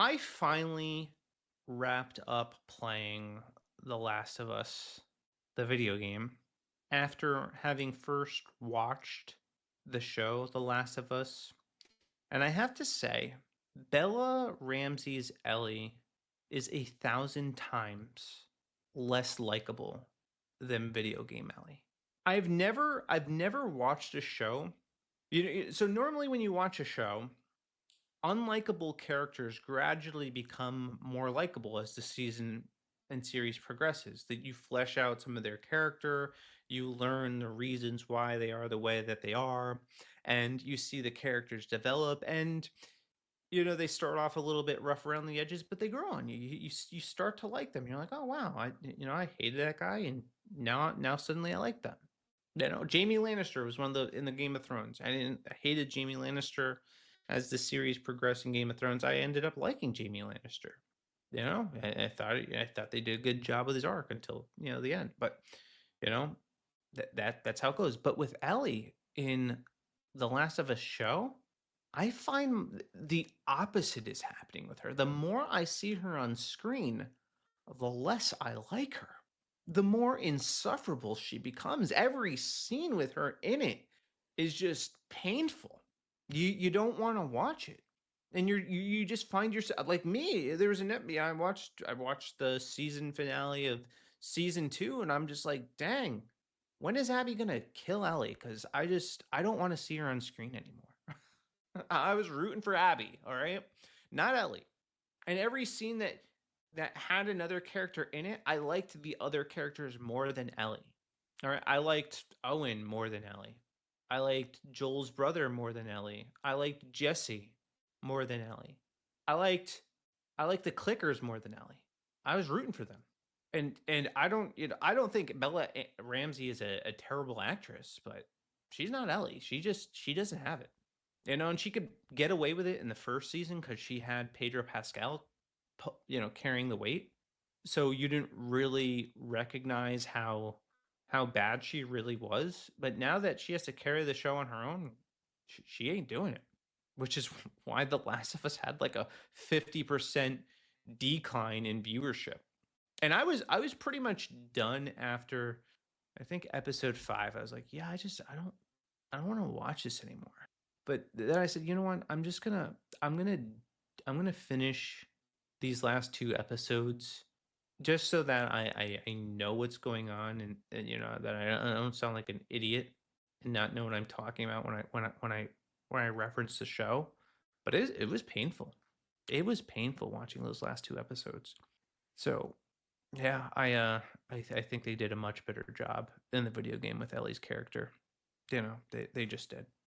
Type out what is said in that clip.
I finally wrapped up playing The Last of Us, the video game, after having first watched the show The Last of Us. And I have to say, Bella Ramsey's Ellie is 1,000 times less likable than video game Ellie. I've never watched a show. So normally when you watch a show, unlikable characters gradually become more likable as the season and series progresses. That you flesh out some of their character, you learn the reasons why they are the way that they are, and you see the characters develop. And they start off a little bit rough around the edges, but they grow on you. You start to like them. You're like, oh wow, I hated that guy, and now suddenly I like them. Jamie Lannister was one of the in the Game of Thrones. I hated Jamie Lannister. As the series progressed in Game of Thrones, I ended up liking Jamie Lannister. I thought they did a good job with his arc until the end. But you know that's how it goes. But with Ellie in the Last of Us show, I find the opposite is happening with her. The more I see her on screen, the less I like her. The more insufferable she becomes. Every scene with her in it is just painful. You don't want to watch it. And you just find yourself like me. There was I watched the season finale of season 2, and I'm just like, dang, when is Abby gonna kill Ellie? Because I don't want to see her on screen anymore. I was rooting for Abby, all right? Not Ellie. And every scene that had another character in it, I liked the other characters more than Ellie. All right, I liked Owen more than Ellie. I liked Joel's brother more than Ellie. I liked Jesse more than Ellie. I liked I liked the clickers more than Ellie. I was rooting for them. And I don't think Bella Ramsey is a terrible actress, but she's not Ellie. She doesn't have it. And she could get away with it in the first season because she had Pedro Pascal, carrying the weight. So you didn't really recognize how bad she really was. But now that she has to carry the show on her own, she ain't doing it. Which is why The Last of Us had like a 50% decline in viewership. And I was pretty much done after I think episode 5. I was like, yeah, I don't want to watch this anymore. But then I said, you know what? I'm gonna finish these last 2 episodes just so that I know what's going on, and that I don't sound like an idiot and not know what I'm talking about when I reference the show. But it was painful. It was painful watching those last 2 episodes. So yeah, I think they did a much better job in the video game with Ellie's character. They just did.